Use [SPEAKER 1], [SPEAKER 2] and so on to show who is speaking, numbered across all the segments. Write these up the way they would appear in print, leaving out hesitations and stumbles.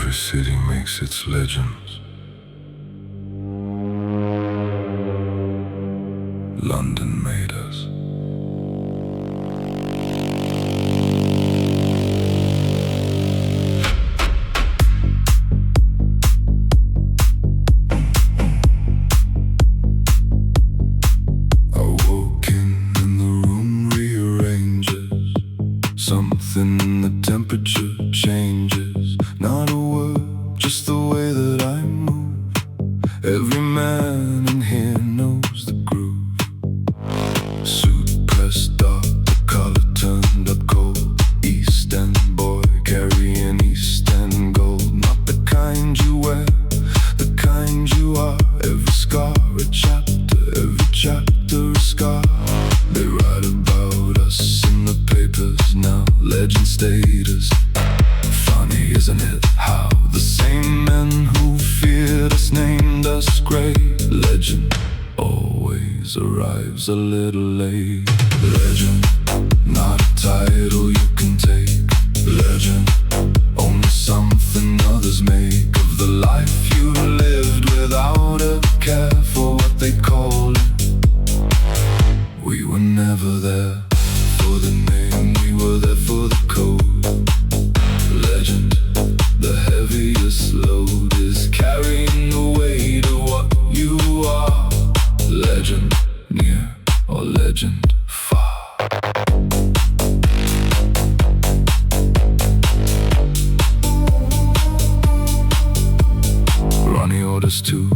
[SPEAKER 1] Every city makes its legends. London made us. Something in the temperature changes. Not a word, just the way that I move. Every man in here knows the groove. Suit pressed dark, the collar turned up cold. East End boy carrying East End gold. Not the kind you wear, the kind you are. Every scar a chapter, every chapter a scar. They write about us in the papers now, legend status. Funny, isn't it, how the same men who feared us named us great. Legend always arrives a little late. Legend, not a title you can take. Legend, only something others make of the life you lived without a care for what they call it. We were never there for the name, we were there for the code. Legend, the heaviest load is carrying the weight of what you are. Legend, near or legend far. Ronnie orders two,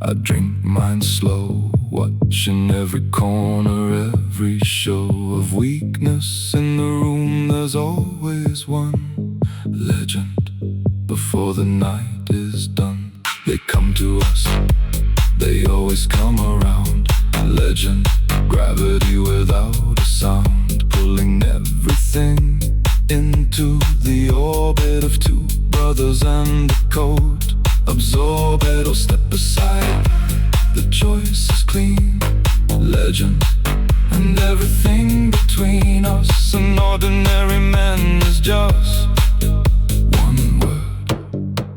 [SPEAKER 1] I drink mine slow, watching every corner, every show of weakness in the room. There's always one. Legend, before the night is done, they come to us, they always come around. Legend, gravity without a sound, pulling everything into the orbit of two brothers and a code. Absorb it or step aside, the choice is clean. Legend, and everything between us and ordinary men is just one word,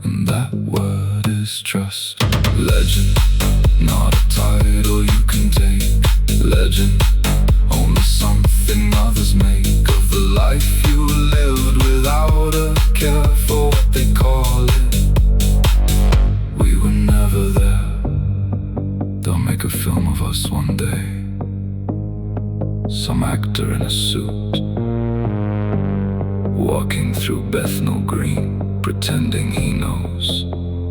[SPEAKER 1] and that word is trust. Legend, not a title you can take. Legend, only something others make of the life you lived without a care for what they call it. We were never there. They'll make a film of us one day. Some actor in a suit, walking through Bethnal Green, pretending he knows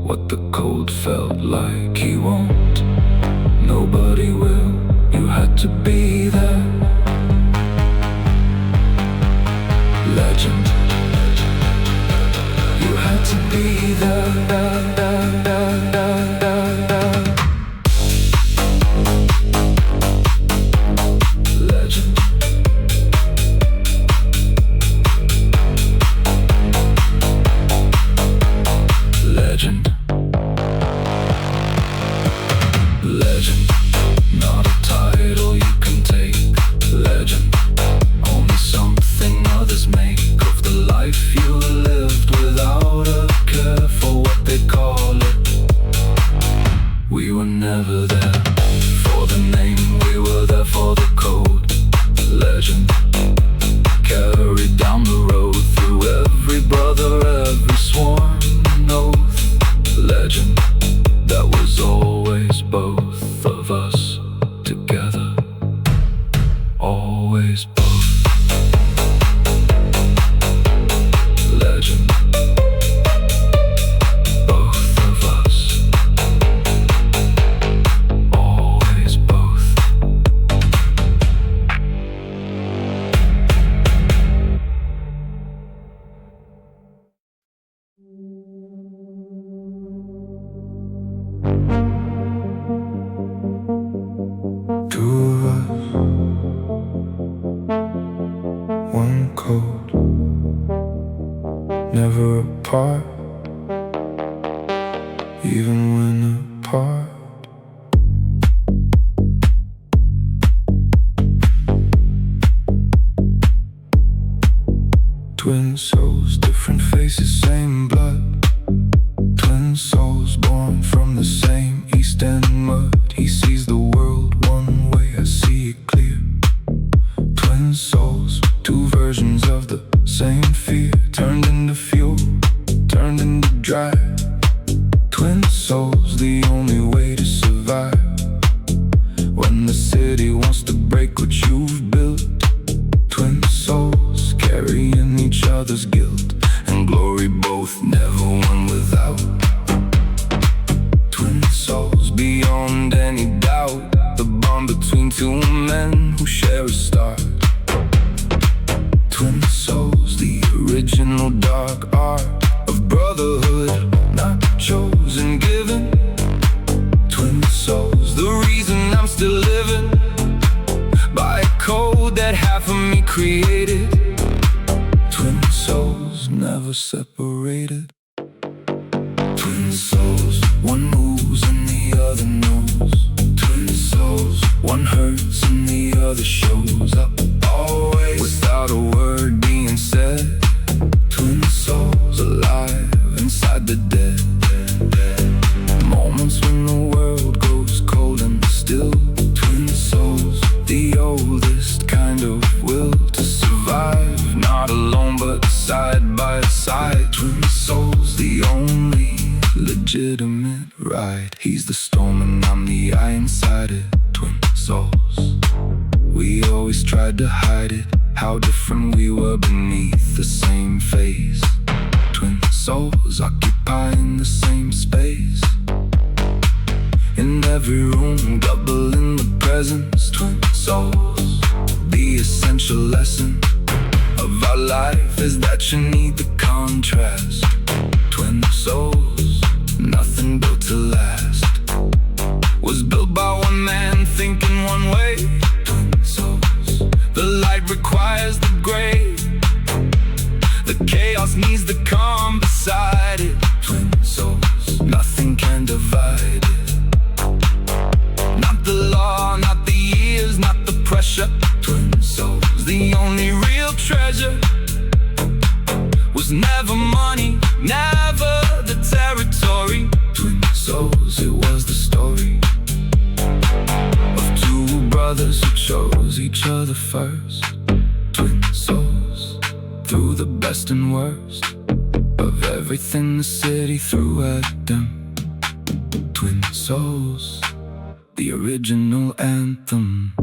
[SPEAKER 1] what the cold felt like. He won't, nobody will. You had to be there. Legend, you had to be there. Legend, not a title you can take. Legend, only something others make of the life you lived without a care for what they call it. We were never there for the name, we were there for the code. Legend, carried down the road through every brother, every sworn oath. Legend, that was always both of us together, always both. Legend, both of us, always both. One code, never apart, even when apart. Twin souls, different faces, same blood. Twin souls born from the same East End mud. He sees the world one way, I see it clear. Twin souls, two versions of the same fear, turned into fuel, turned into drive. Twin souls, the only way to survive when the city wants to break what you've built. Twin souls, carrying each other's guilt and glory, both never one without. Twin souls, beyond any doubt, the bond between two men who share a start. Twin souls, the original dark art of brotherhood, not chosen, given. Twin souls, the reason I'm still living by a code that half of me created. Twin souls, never separated. Twin souls, one moves and the other knows. Twin souls, one hurts and the other shows up, always without a word being said. Twin souls, alive inside the dead. Moments when the world goes cold and still. Twin souls, the oldest kind of will to survive, not alone but side by side. Twin souls, the only legitimate ride. He's the storm and I'm the eye inside it. Twin souls, we always tried to hide it, how different we were beneath the same face. Twin souls, occupying the same space. In every room, double in the presence. Twin souls, the essential lesson of our life is that you need the contrast. Twin souls, nothing built to last was built by one man thinking one way. Twin souls, the light requires the gray, the chaos needs the calm beside it. Twin souls, nothing can divide it. Not the law, not the years, not the pressure. Twin souls, the only real treasure was never money, never the territory. Twin souls, it was the story of two brothers who chose each other first. Twin souls, through the best and worst of everything the city threw at them. Twin souls, the original anthem.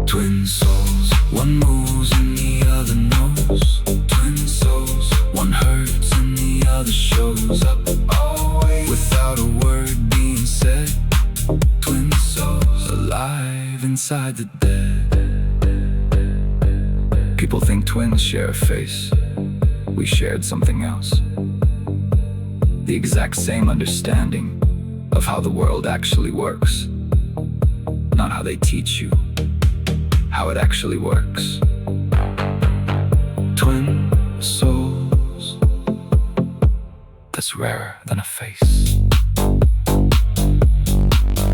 [SPEAKER 1] Twin souls, one moves and the other knows. Twin souls, one hurts and the other shows up, always without a word being said. Twin souls, alive inside the dead. People think twins share a face. We shared something else. The exact same understanding of how the world actually works. Not how they teach you, how it actually works. Twin souls, that's rarer than a face.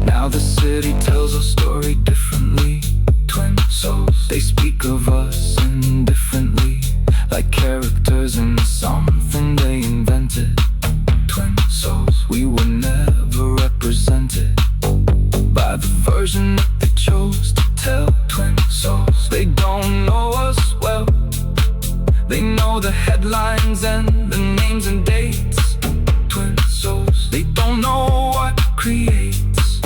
[SPEAKER 1] Now the city tells a story differently. Twin souls, they speak of us indifferently, like characters in something they invented. Twin souls, we were never represented by the version that they chose to tell. Twin souls, they don't know us well. They know the headlines and the names and dates. Twin souls, they don't know what creates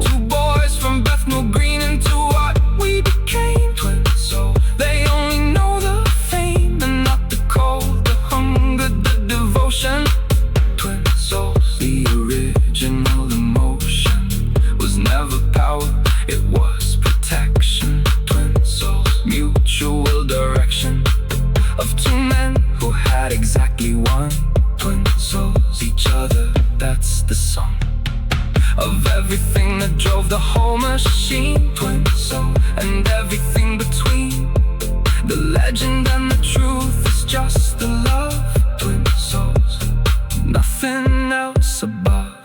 [SPEAKER 1] two boys from Bethnal Green into what we became. Twin souls, they only know the fame and not the cold, the hunger, the devotion. Twin souls, the original emotion was never power, it was protection. Twin souls, mutual direction of two men who had exactly one. Twin souls, each other, that's the song of everything that drove the whole machine. Twin soul, and everything between. The legend and the truth is just the love. Twin souls, nothing else above.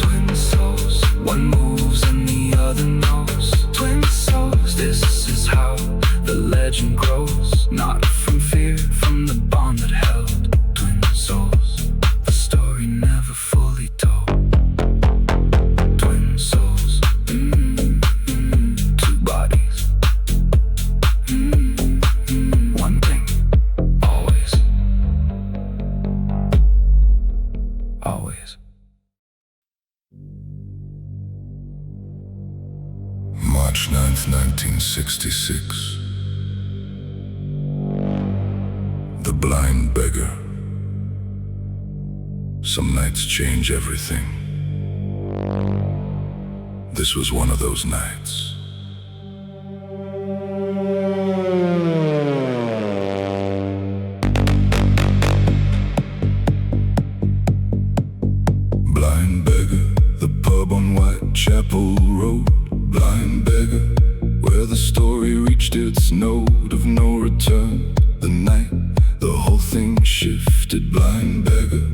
[SPEAKER 1] Twin souls, one moves and the other knows. Twin souls, this is how the legend grows. Not from fear, from the bond that held. Twin souls, the 1966. The blind beggar. Some nights change everything. This was one of those nights. Blind beggar, the pub on Whitechapel Road. Blind beggar, where the story reached its note of no return. The night the whole thing shifted. Blind beggar,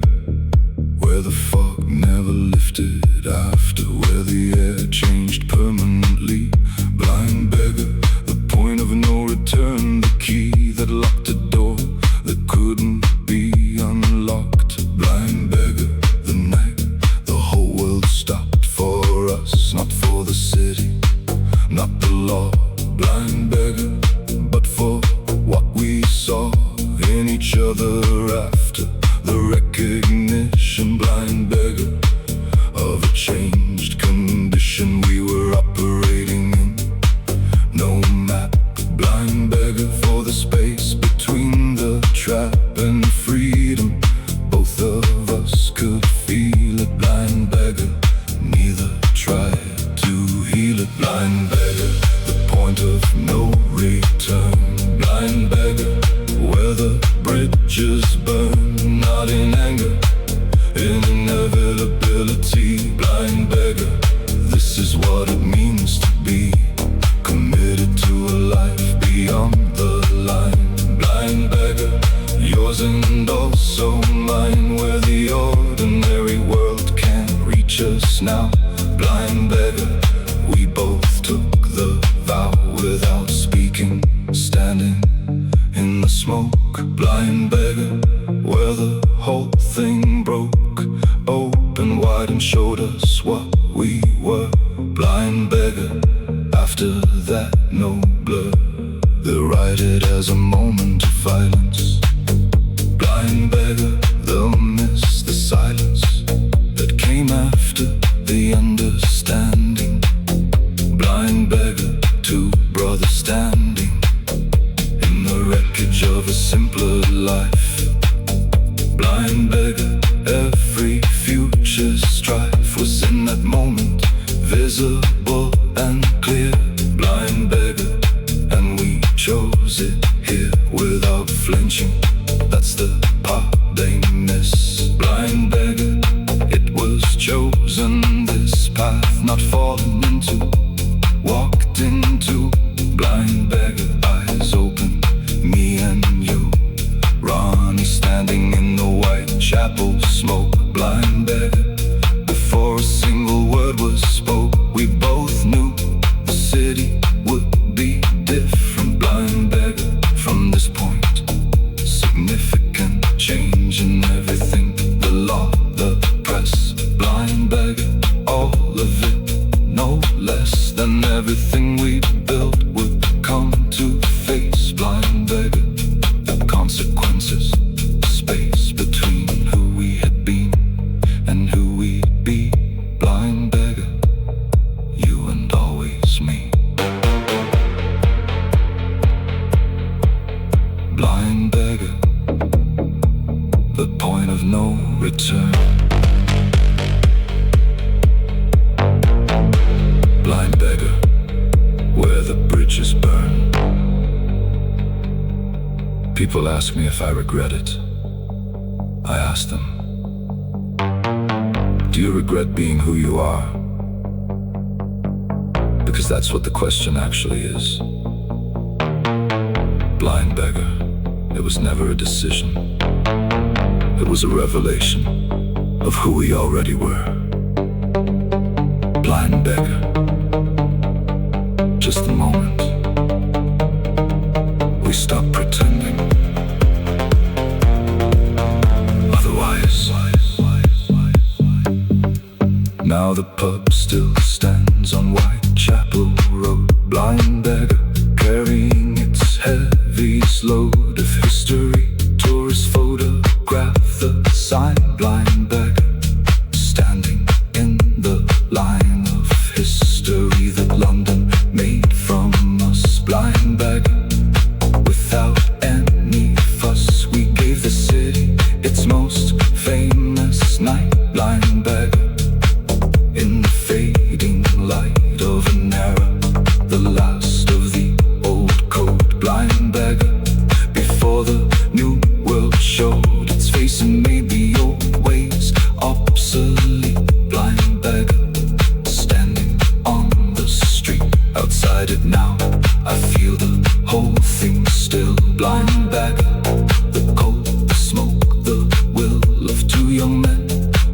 [SPEAKER 1] where the fog never lifted after, where the air changed permanently. Blind beggar, the point of no return, the key that locked a door that couldn't be unlocked. Blind beggar, the night the whole world stopped for us, not for the city, not the law. Blind beggar, but for what we saw in each other after the recognition. Blind beggar of a changed condition we were operating in. No map. Blind beggar for the space between the trap and freedom. Both of us could feel it. Blind beggar, neither tried to heal it. Blind beggar, the point of no return. Blind beggar, where the bridges burn, not in anger, in inevitability. Blind beggar, this is what it means to be committed to a life beyond the line. Blind beggar, yours and also mine, where the ordinary world can't reach us now. Blind beggar, we both took the vow without speaking, standing in the smoke. Blind beggar, where the whole thing broke open wide and showed us what we were. Blind beggar, after that no blur, they'll write it as a moment of violence. Blind beggar, they'll miss the silence that came after the understanding. Blind beggar, two brothers standing in the wreckage of a simpler life. Blind beggar, every future strife was in that moment, visible and clear. Blind beggar, and we chose it here without flinching. That's the part they miss. Blind beggar, it was chosen, this path not fallen into, walked into. Blind beggar, eyes open, me and you, Ronnie standing in the Whitechapel smoke. Blind beggar, before a single word was spoke, we both knew the city would be different. Blind beggar, from this point, significant change in everything. The law, the press. Blind beggar, all of it, no less than everything we built would come to face. Blind beggar, the consequences, space between who we had been and who we'd be. Blind beggar, you and always me. Blind beggar, the point of no return. Blind beggar, where the bridges burn. People ask me if I regret it. I ask them, do you regret being who you are? Because that's what the question actually is. Blind beggar, it was never a decision. It was a revelation of who we already were. Blind beggar, just a moment. We stop pretending. Otherwise, now the pub still stands on Whitechapel Road. Blind beggar, carrying its heaviest load of history. Tourist photograph, the sign. Blind beggar, standing in the line of history that London made from us. blind beggar. Before the new world showed its face and made the old ways obsolete. Blind beggar, standing on the street. Outside it now, I feel the whole thing still. Blind beggar, the cold, the smoke, the will of two young men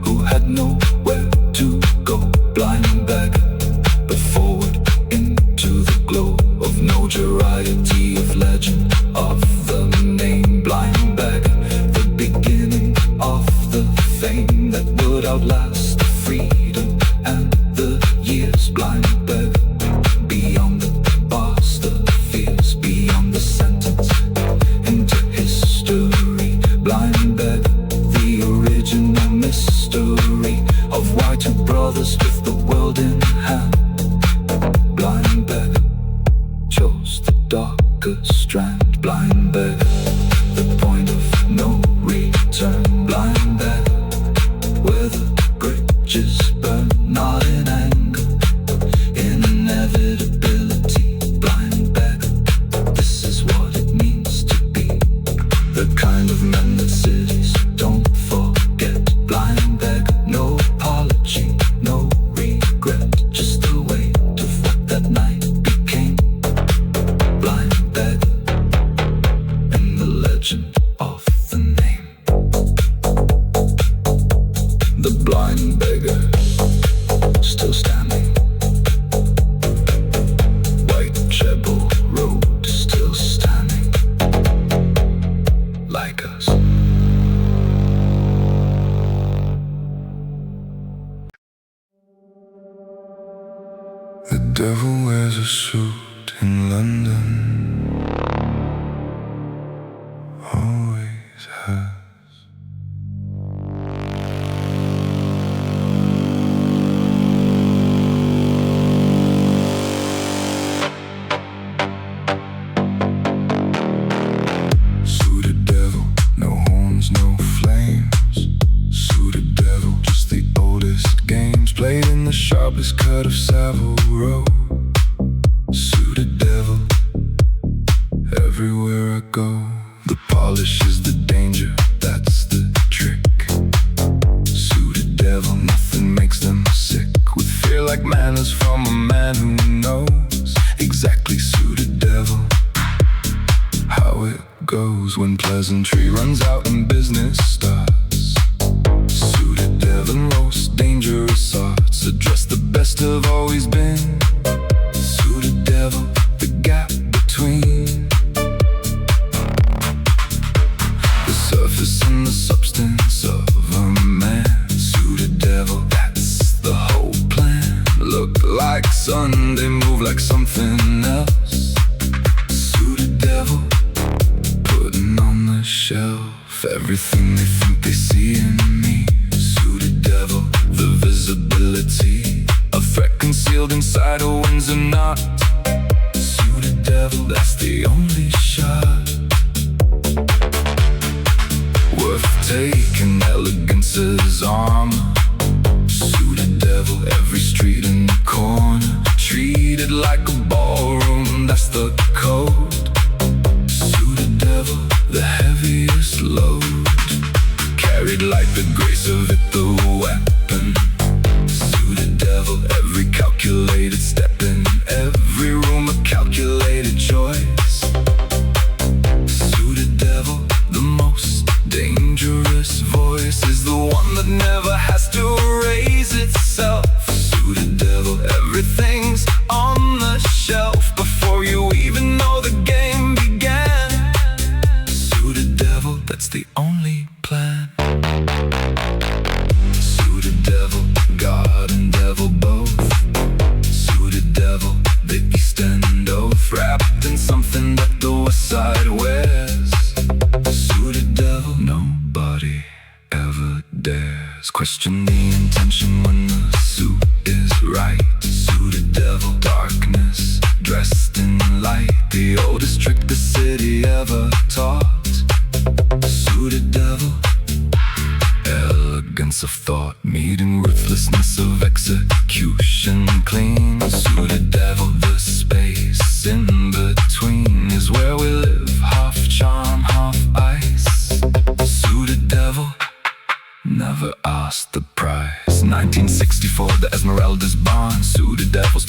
[SPEAKER 1] who had nowhere to go. Blind beggar, but forward into the glow of notoriety, of legend, of the name. Blind beggar, the beginning of the fame that would outlast the freedom and the years. Blind beggar, beyond the bars, the fears, beyond the sentence, into history. Blind beggar, the original mystery of why two brothers with the world in hand. Blind beggar chose the darker strand. Blind beggar, the point of no return. Blind beggar, where the bridges burn, not in anger, in inevitability. Blind beggar, this is what it means to be the kind of man that cities don't forget. Blind beggar, no apology, no regret, just the weight of what that night became. Blind beggar, and the legend of the name. The blind beggar, still standing. Whitechapel Road, still standing, like us. The devil wears a suit in London, always has. Suited devil, no horns, no flames. Suited devil, just the oldest games played in the sharpest cut of Savile Row. Suited devil, everywhere I go. The polish is the danger, that's the trick. Suited devil, nothing makes them sick with fear like manners from a man who knows exactly. Suited devil, how it goes when pleasantry runs out and business starts. Suited devil, most dangerous arts address the best have always been. Suited devil, the gap between the surface and the substance of a man. Suited devil, that's the whole plan. Look like Sunday, move like something else. Suited devil, putting on the shelf everything they think they see in me. Suited devil, the visibility, a threat concealed inside a Windsor knot. Suited devil, that's the only shot worth taking. Elegance is armor. Suited devil, every street and corner treated like a ballroom, that's the code. Suited devil, the heaviest load, carried like the grace of it, the weapon. Suited devil, every calculated step in every room, a calculated choice. Suited devil, the most dangerous voice is the one that never has to raise itself. Suited devil, everything's on the shelf before you even know the game began. Suited devil, that's the only plan. Suited devil, God and devil both. Suited devil, the East End oath, wrapped in something that the West Side wears. Suited devil, nobody ever dares question the intention when the suit is right. Suited devil, darkness dressed in light, the oldest trick the city ever taught. Suited devil, elegance of thought meeting ruthlessness of execution clean. Suited devil, the space in between is where we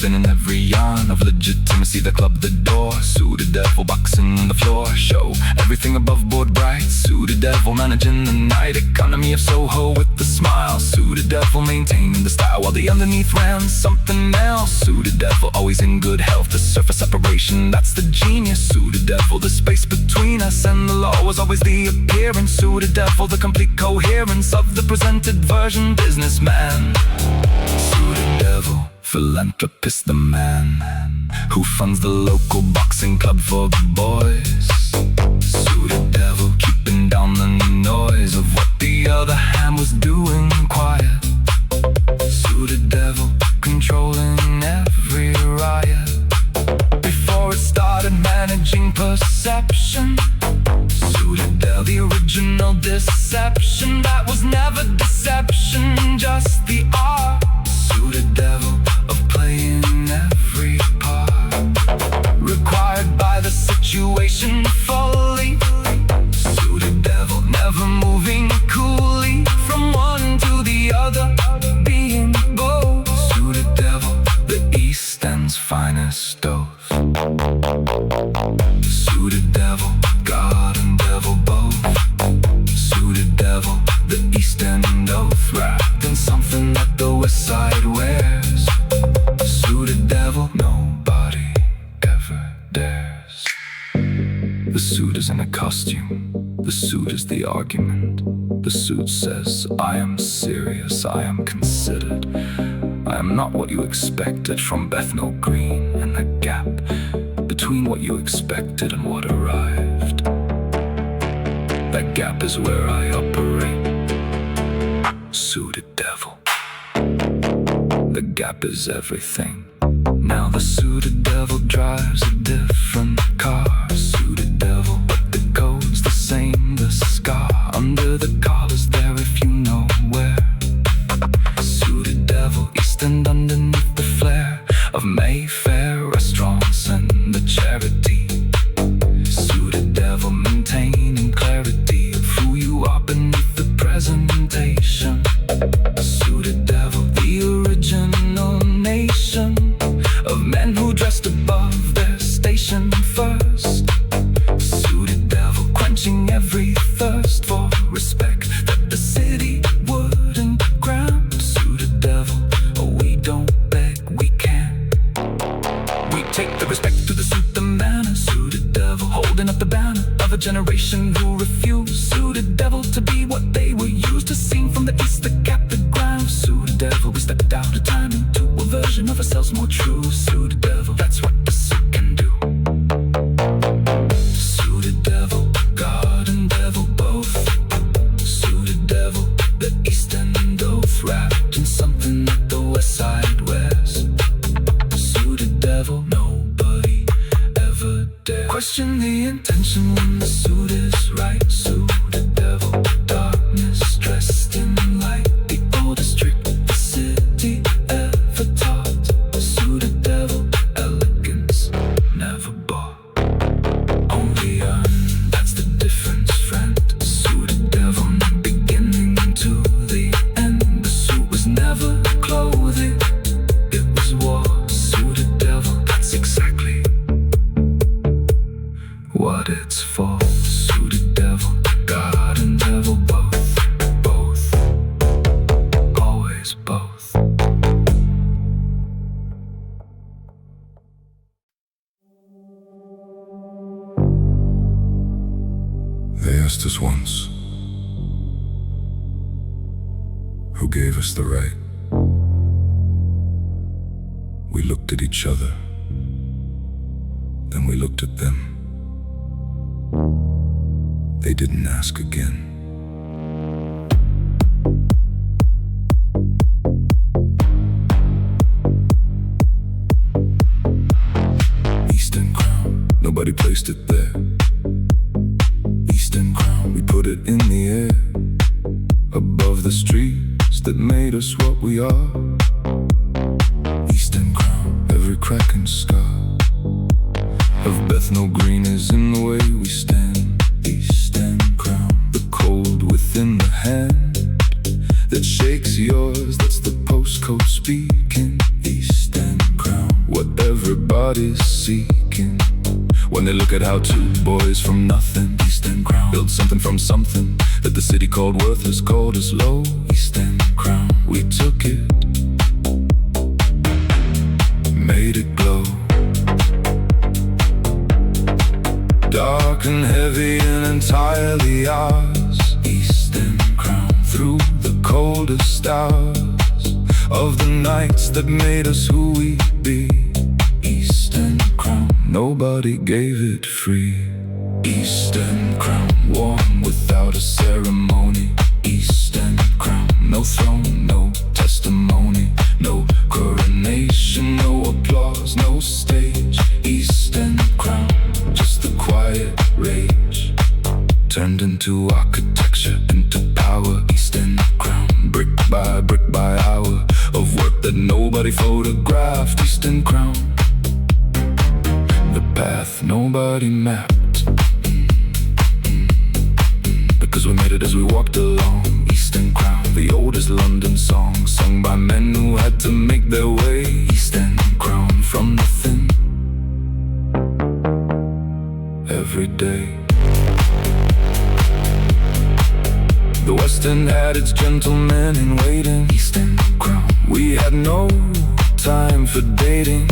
[SPEAKER 1] boxing in every yarn of legitimacy. The club, the door, suited devil boxing on the floor. Show everything above board bright. Suited devil managing the night. Economy of Soho with the smile. Suited devil maintaining the style while the underneath ran something else. Suited devil always in good health. The surface separation, that's the genius. Suited devil, the space between us and the law was always the appearance. Suited devil, the complete coherence of the presented version. Businessman, suited devil, philanthropist, the man who funds the local boxing club for the boys. Suited devil, keeping down the noise of what the other hand was doing quiet. Suited devil, controlling every riot. Before it started, managing perception. Suited devil, the original deception that was never deception, just the art. Suited devil of playing every part, required by the situation fully. Suited devil, never moving coolly from one to the other, being both. Suited devil, the East End's finest dose. Suited devil, God and devil both. Suited devil, the East End oath, wrapped in something that the West Side wears. Suited devil, nobody ever dares. The suit isn't a costume, the suit is the argument. The suit says, I am serious, I am considered. I am not what you expected from Bethnal Green, and the gap between what you expected and what arrived, that gap is where I operate. Suited devil, the gap is everything. Now the suited devil drives a different car. Suited devil, but the code's the same. The scar under the collar's there if you know where. Suited devil, East End underneath the flare of Mayfair restaurants and the charity. Suited devil, maintaining clarity of who you are beneath the presentation. Suited devil, the original nation of men who dressed above their station first. Suited devil, quenching every thirst for respect that the city wouldn't grant. Suited devil, oh, we don't beg, we can. We take the respect to the suit, the manner. Suited devil, holding up the banner of a generation who refused. Suited devil, to be what they were used to, seen from the east, the gap, the ground. Suited devil, we stepped out of time into a version of ourselves more true. Suited devil, that's what the suit can do. Suited devil, God and devil both. Suited devil, the East End oath, wrapped in something that the West Side wears. Suited devil, nobody ever dare question the intention when the suit is right. Suited devil, darkness dressed in light, the oldest trick the city ever taught. Suited devil, elegance never bought, only earned, that's the difference, friend. Suited devil, beginning to the end. The suit was never clothing, it was war. Suited devil, that's exactly what it's for. Suited devil, God and devil both, both, always both. They asked us once, who gave us the right? We looked at each other, then we looked at them. They didn't ask again. Eastern crown, nobody placed it there. Eastern crown, we put it in the air, above the streets that made us what we are. Eastern crown, every crack and scar of Bethnal Green is in the way we stand. Eastern crown, the cold within the hand that shakes yours, that's the postcode speaking. Eastern crown, rise from nothing. East End Crown. Built something from something that the city called worthless, called us low. East End Crown. We took it, made it glow. Dark and heavy and entirely ours. East End Crown. Through the coldest hours of the nights that made us who we be. East End Crown. Nobody gave it free. East End Crown. Worn without a ceremony. East End Crown. No throne, no testimony, no coronation, no applause, no stage. East End Crown. Just the quiet rage turned into architecture, into power. East End Crown. Brick by hour of work that nobody photographed. East End Crown. The path nobody mapped, because we made it as we walked along. East End Crown. The oldest London song, sung by men who had to make their way. East End Crown. From nothing, every day. The West End had its gentlemen in waiting. East End Crown. We had no time for dating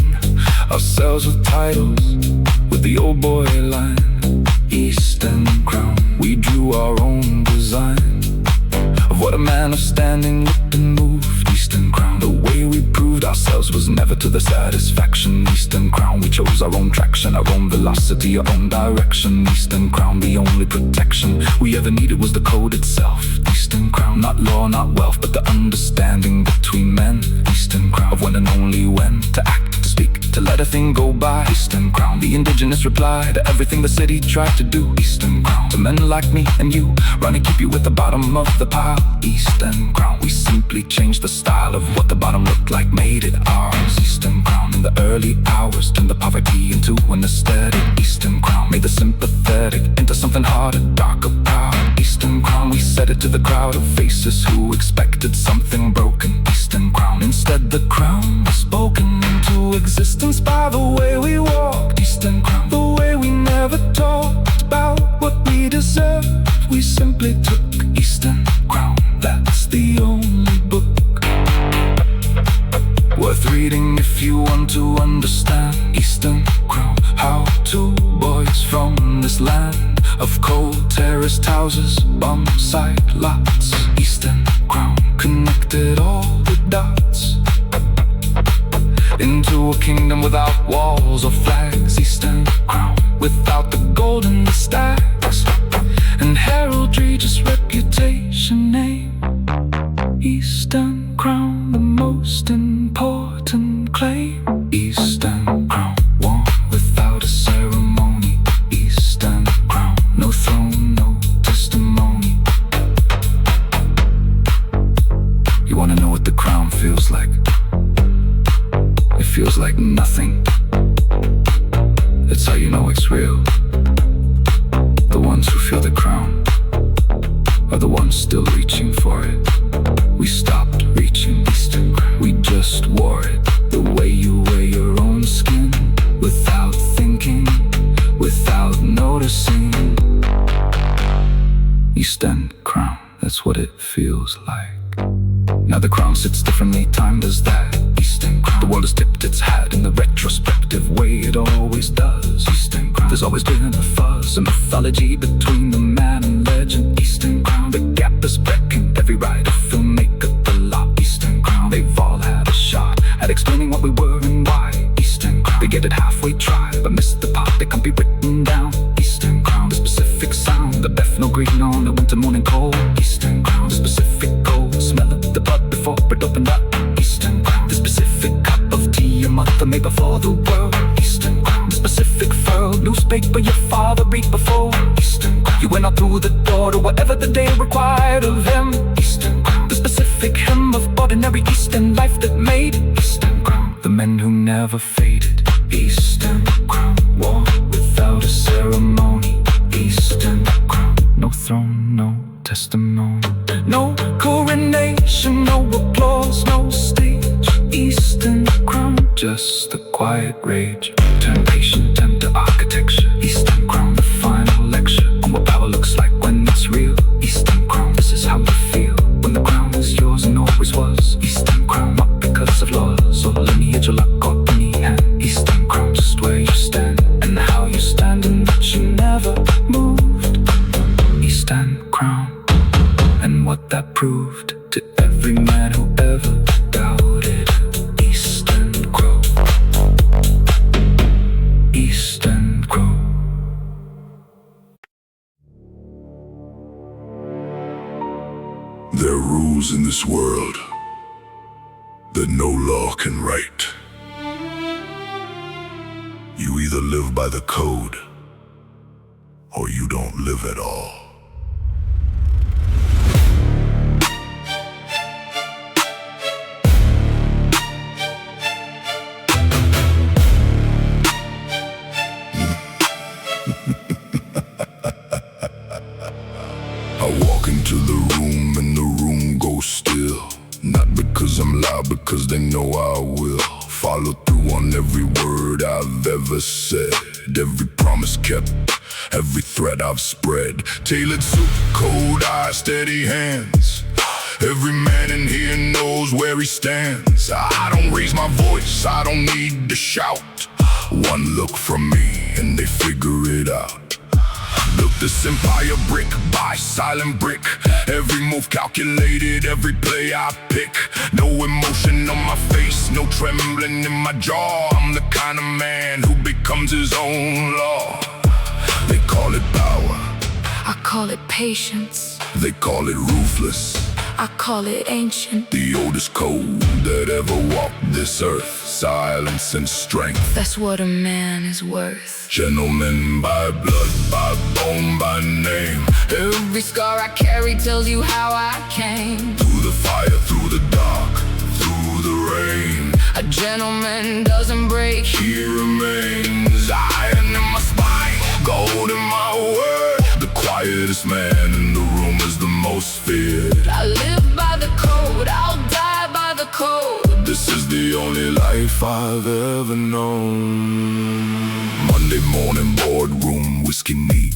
[SPEAKER 1] ourselves with titles, with the old boy line. East End Crown. We drew our own design of what a man of standing looked and moved. East End Crown. The way we proved ourselves was never to the satisfaction. East End Crown. We chose our own traction, our own velocity, our own direction. East End Crown. The only protection we ever needed was the code itself. East End Crown. Not law, not wealth, but the understanding between men. East End Crown. Of when and only when to act, to speak, to let a thing go by. East End Crown. The indigenous reply to everything the city tried to do. East End Crown. To men like me and you, run and keep you at the bottom of the pile. East End Crown. We simply changed the style of what the bottom looked like, made it ours. East End Crown. In the early hours, turned the poverty into an aesthetic. East End Crown. Made the sympathetic into something harder, darker, proud. East End Crown. We said it to the crowd of faces who expected something broken. East End Crown. Instead the crown was spoken into existence by the way we walked. East End Crown. The way we never talked about what we deserved. We simply took East End Crown. That's the only book worth reading if you want to understand. East End Crown. How two boys from this land of cold terraced houses, bomb site lots. East End Crown. Connected all the dots into a kingdom without walls or flags. East End Crown. Without the gold and the stacks and heraldry, just reputation, name. East End Crown. The most important claim. East End Crown. Worn without a ceremony. East End Crown. No throne, no testimony. You wanna know what the crown feels like? It feels like nothing. That's how you know it's real. The ones who feel the crown are the ones still reaching for it. We stopped reaching. East End Crown. We just wore it. The way you wear your own skin, without thinking, without noticing. East End Crown. That's what it feels like. Now the crown sits differently, time does that. East End Crown. The world has tipped its hat in the retrospective way it always does. East End Crown. There's always been a fuss, a mythology between the man and legend. East End Crown. The gap is beckoned every writer, filmmaker, the lot. East End Crown. They've all had a shot at explaining what we were and why. East End Crown. They get it halfway, try, but miss the part that can't be written down. East End Crown. The specific sound, the Bethnal Green on the winter morning cold. East End Crown. The specific gold, smell of the blood before it opened up. East End Crown. The specific cup of tea your mother made before the world. East End Crown. The specific furled newspaper your father read before. East End Crown. You went out through the door to whatever the day required of him. East End Crown. The specific hymn of ordinary East End life that made East End Crown. The men who never faded. East End Crown. War without a ceremony. East End Crown. No throne, no testimony, no coronation, no applause, no stage. East End Crown. Just the quiet rage, turn patient into architecture. East End Crown. The final never moved. Eastern crown, and what that proved to every man who ever doubted. Eastern crow, Eastern crow.
[SPEAKER 2] There are rules in this world that no law can write. You either live by the code, or you don't live at all. I walk into the room and the room goes still. Not because I'm loud, because they know I will. Follow through on every word I've ever said. Every promise kept, every threat I've spread. Tailored suit, cold eyes, steady hands. Every man in here knows where he stands. I don't raise my voice, I don't need to shout. One look from me and they figure it out. Built this empire brick by silent brick. Every move calculated, every play I pick. No emotion on my face, no trembling in my jaw. I'm the kind of man who becomes his own law. They call it power,
[SPEAKER 3] I call it patience.
[SPEAKER 2] they call it ruthless.
[SPEAKER 3] I call it ancient.
[SPEAKER 2] The oldest code that ever walked this earth. Silence and strength.
[SPEAKER 3] That's what a man is worth.
[SPEAKER 2] Gentlemen by blood, by bone, by name.
[SPEAKER 3] Every scar I carry tells you how I came.
[SPEAKER 2] Through the fire, through the dark, through the rain.
[SPEAKER 3] A gentleman doesn't break.
[SPEAKER 2] He remains. Iron in my spine, gold in my word. The quietest man in the room is the most feared.
[SPEAKER 3] I live by the code, I'll die by the code.
[SPEAKER 2] This is the only life I've ever known. Monday morning, boardroom, whiskey neat.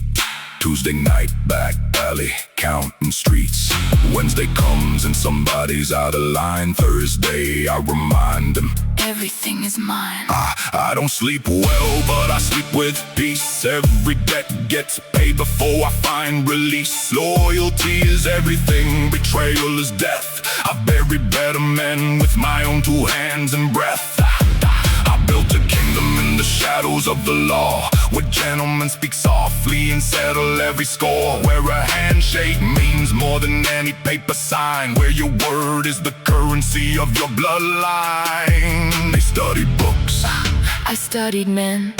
[SPEAKER 2] Tuesday night, back alley, counting streets. Wednesday comes and somebody's out of line. Thursday, I remind them
[SPEAKER 3] Everything is mine.
[SPEAKER 2] I don't sleep well, but I sleep with peace. Every debt gets paid before I find release. Loyalty is everything, betrayal is death. I buried better men with my own two hands and breath. I built a kingdom in the shadows of the law, where gentlemen speak softly and settle every score. Where a handshake means more than any paper sign. Where your word is the currency of your bloodline. They studied books,
[SPEAKER 3] I studied men.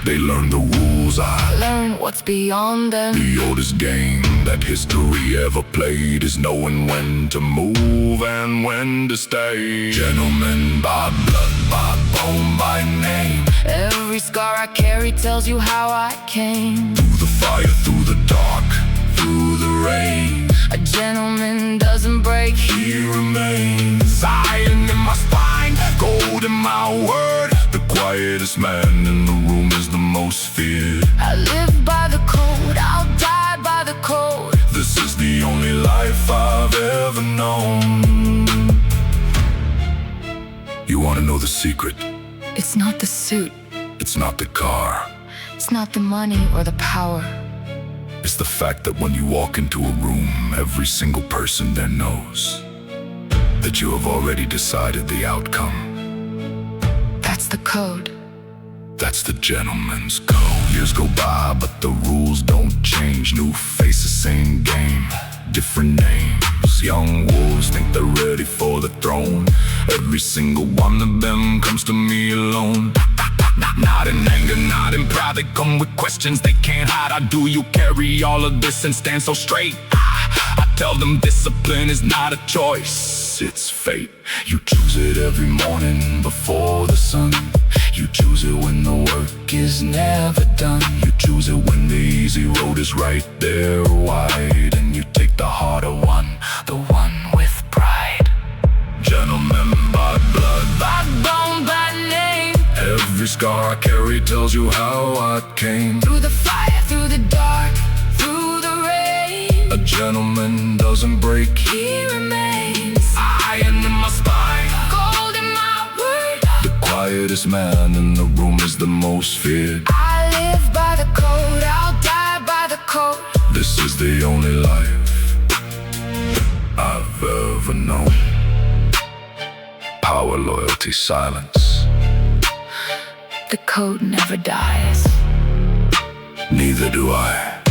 [SPEAKER 2] they learned the rules. I
[SPEAKER 3] Learn what's beyond them.
[SPEAKER 2] The oldest game that history ever played is knowing when to move and when to stay. Gentlemen by blood, by bone, by name.
[SPEAKER 3] Every scar I carry tells you how I came.
[SPEAKER 2] Through the fire, through the dark, through the rain.
[SPEAKER 3] A gentleman doesn't break.
[SPEAKER 2] He remains. Iron in my spine, gold in my word. The quietest man in the room is the most feared.
[SPEAKER 3] I live by the code, I'll die by the code.
[SPEAKER 2] This is the only life I've ever known. You wanna know the secret?
[SPEAKER 3] It's not the suit,
[SPEAKER 2] It's not the car.
[SPEAKER 3] it's not the money or the power.
[SPEAKER 2] It's the fact that when you walk into a room, every single person there knows that you have already decided the outcome.
[SPEAKER 3] That's the code.
[SPEAKER 2] That's the gentleman's code. Years go by, but the rules don't change. New faces, same game, different names. Young wolves think they're ready for the throne. Every single one of them comes to me alone. Not in anger, not in pride. They come with questions they can't hide. How do you carry all of this and stand so straight? I tell them discipline is not a choice, it's fate. You choose it every morning before the sun. You choose it when the work is never done. You choose it when the easy road is right there wide. And you take the harder one, the one with pride. Gentlemen by blood,
[SPEAKER 3] By bone, by name.
[SPEAKER 2] every scar I carry tells you how I came.
[SPEAKER 3] Through the fire, through the dark, through the rain.
[SPEAKER 2] A gentleman doesn't break.
[SPEAKER 3] He remains.
[SPEAKER 2] Iron in my spine.
[SPEAKER 3] Gold in my word.
[SPEAKER 2] The quietest man in the room is the most feared.
[SPEAKER 3] I live by the code, I'll die code.
[SPEAKER 2] This is the only life I've ever known. Power, loyalty, silence.
[SPEAKER 3] The code never dies.
[SPEAKER 2] Neither do I.